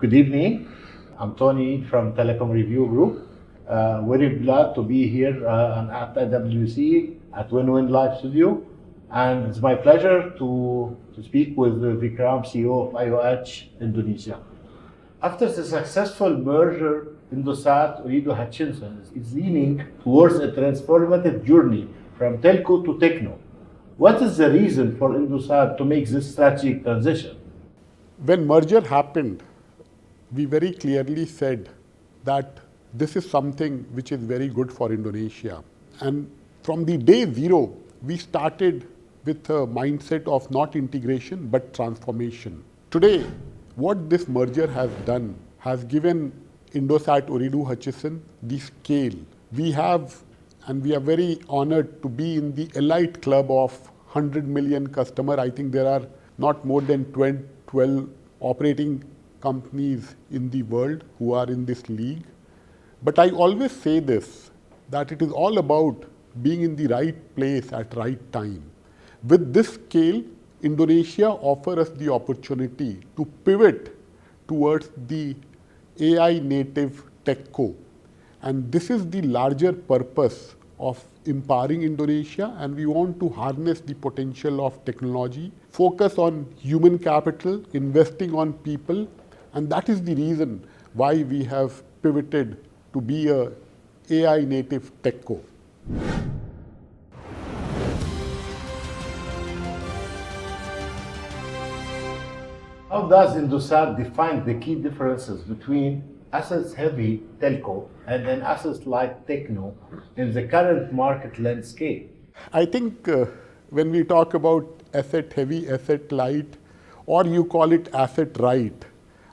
Good evening. I'm Tony from Telecom Review Group. Very glad to be here at WC at Win-Win Live Studio. And it's my pleasure to speak with Vikram, CEO of IOH Indonesia. After the successful merger, Indosat Ooredoo Hutchison is leaning towards a transformative journey from Telco to Techno. What is the reason for Indosat to make this strategic transition? When merger happened, we very clearly said that this is something which is very good for Indonesia. And from the day zero, we started with a mindset of not integration but transformation. Today, what this merger has done has given Indosat Ooredoo Hutchison the scale. We have, and we are very honored to be in the elite club of 100 million customer. I think there are not more than 12 operating companies in the world who are in this league. But I always say this, that it is all about being in the right place at right time. With this scale, Indonesia offers us the opportunity to pivot towards the AI native TechCo. And this is the larger purpose of empowering Indonesia, and we want to harness the potential of technology, focus on human capital, investing on people, and that is the reason why we have pivoted to be a AI native TechCo. How does Indosat define the key differences between assets-heavy telco and an asset-light techno in the current market landscape? I think when we talk about asset-heavy, asset-light, or you call it asset-right,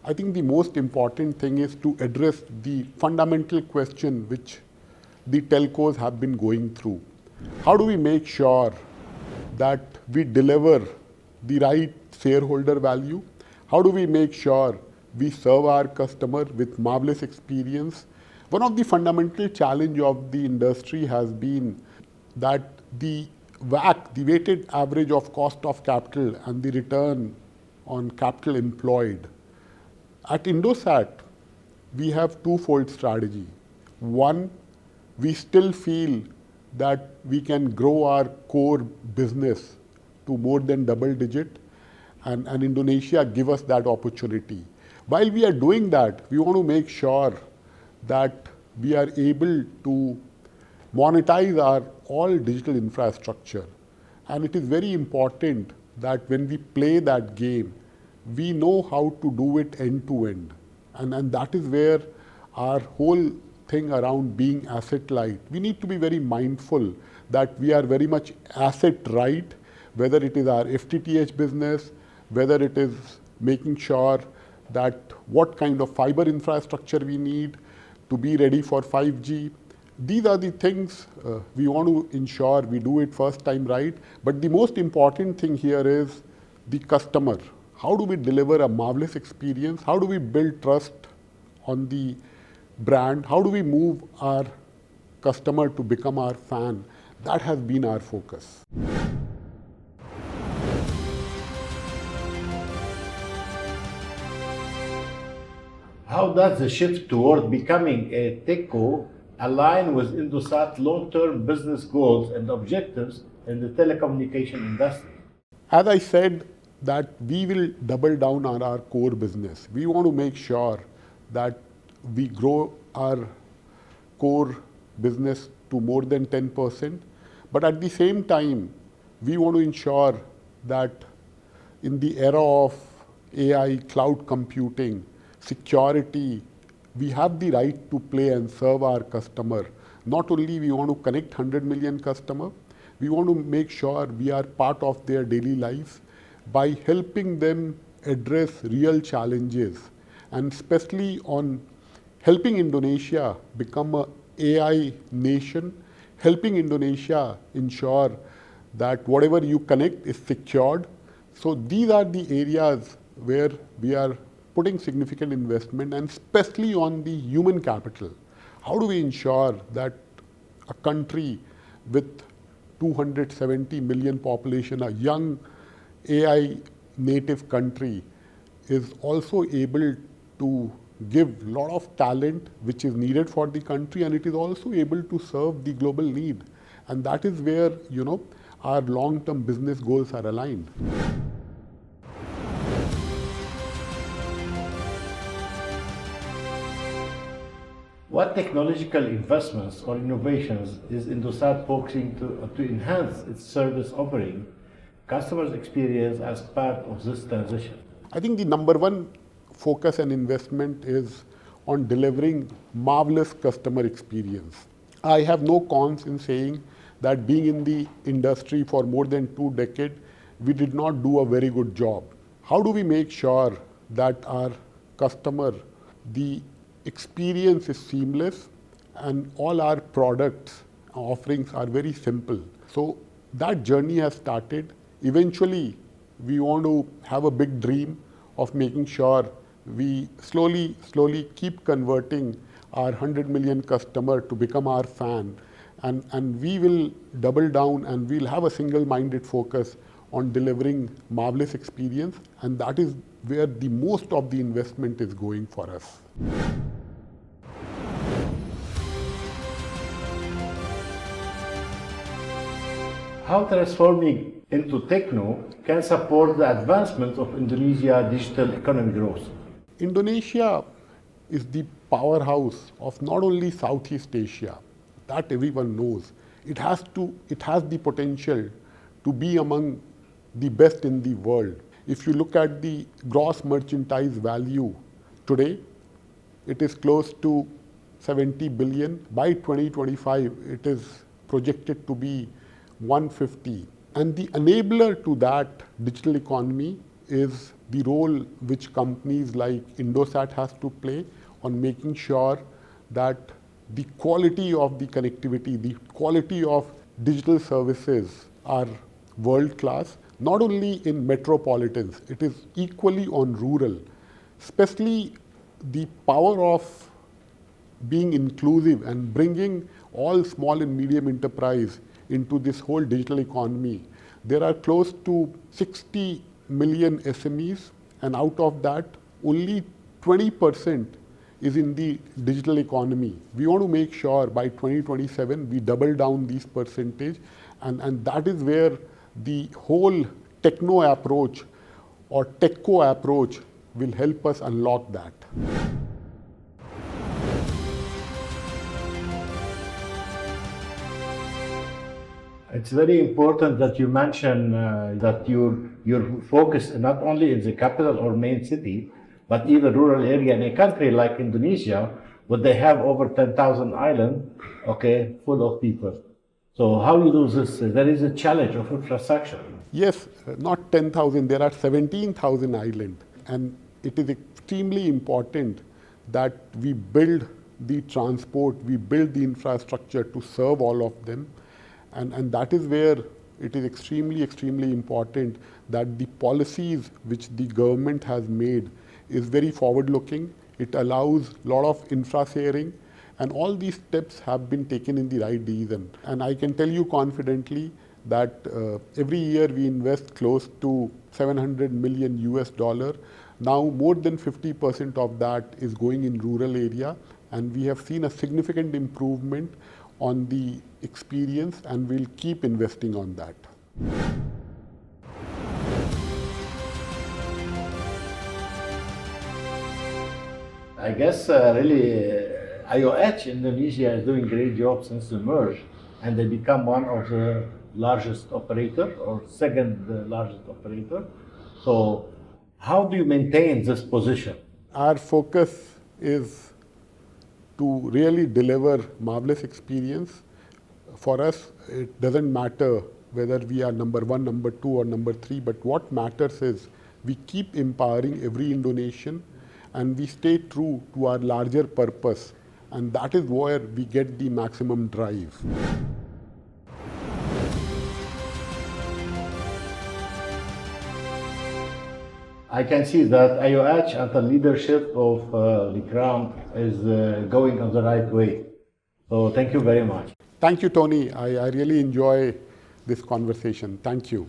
I think the most important thing is to address the fundamental question which the telcos have been going through. How do we make sure that we deliver the right shareholder value? How do we make sure we serve our customer with marvelous experience? One of the fundamental challenge of the industry has been that the WACC, the weighted average of cost of capital, and the return on capital employed. At Indosat, we have twofold strategy. One, we still feel that we can grow our core business to more than double digit, and Indonesia give us that opportunity. While we are doing that, we want to make sure that we are able to monetize our all digital infrastructure. And it is very important that when we play that game, we know how to do it end to end. And that is where our whole thing around being asset light. We need to be very mindful that we are very much asset right, whether it is our FTTH business, whether it is making sure that what kind of fiber infrastructure we need to be ready for 5G. These are the things we want to ensure we do it first time right. But the most important thing here is the customer. How do we deliver a marvelous experience? How do we build trust on the brand? How do we move our customer to become our fan? That has been our focus. How does the shift toward becoming a TechCo align with Indosat's long-term business goals and objectives in the telecommunication industry? As I said, that we will double down on our core business. We want to make sure that we grow our core business to more than 10%. But at the same time, we want to ensure that in the era of AI, cloud computing, security, we have the right to play and serve our customer. Not only we want to connect 100 million customer, we want to make sure we are part of their daily lives by helping them address real challenges, and especially on helping Indonesia become an AI nation, helping Indonesia ensure that whatever you connect is secured. So these are the areas where we are putting significant investment, and especially on the human capital. How do we ensure that a country with 270 million population, a young AI native country, is also able to give a lot of talent which is needed for the country, and it is also able to serve the global need. And that is where, our long-term business goals are aligned. What technological investments or innovations is Indosat focusing to enhance its service offering, customers' experience as part of this transition? I think the number one focus and investment is on delivering marvelous customer experience. I have no cons in saying that being in the industry for more than 2 decades, we did not do a very good job. How do we make sure that our customer, the experience is seamless and all our products offerings are very simple? So that journey has started. Eventually, we want to have a big dream of making sure we slowly keep converting our 100 million customer to become our fan. And we will double down and we'll have a single-minded focus on delivering marvelous experience. And that is where the most of the investment is going for us. How transforming into TechCo can support the advancement of Indonesia's digital economy growth? Indonesia is the powerhouse of not only Southeast Asia, that everyone knows. It has the potential to be among the best in the world. If you look at the gross merchandise value today, it is close to 70 billion. By 2025, it is projected to be 150. And the enabler to that digital economy is the role which companies like Indosat has to play on making sure that the quality of the connectivity, the quality of digital services are world class, not only in metropolitans, it is equally on rural, especially the power of being inclusive and bringing all small and medium enterprise into this whole digital economy. There are close to 60 million SMEs, and out of that, only 20% is in the digital economy. We want to make sure by 2027 we double down this percentage, and that is where the whole techno approach or TechCo approach will help us unlock that. It's very important that you mention that your focus not only in the capital or main city, but even rural area in a country like Indonesia, where they have over 10,000 islands, okay, full of people. So how you do this? There is a challenge of infrastructure. Yes, not 10,000, there are 17,000 islands. And it is extremely important that we build the transport, we build the infrastructure to serve all of them. And that is where it is extremely important that the policies which the government has made is very forward-looking. It allows a lot of infra-sharing, and all these steps have been taken in the right direction. And I can tell you confidently that every year we invest close to $700 million US. Now more than 50% of that is going in rural area, and we have seen a significant improvement on the experience, and we'll keep investing on that. I guess really IOH Indonesia is doing a great job since the merge, and they become one of the largest operator or second largest operator. So how do you maintain this position? Our focus is to really deliver marvelous experience. For us, it doesn't matter whether we are number 1, number 2 or number 3, but what matters is we keep empowering every Indonesian and we stay true to our larger purpose, and that is where we get the maximum drive. I can see that IOH under the leadership of Vikram is going on the right way. So thank you very much. Thank you, Tony. I really enjoy this conversation. Thank you.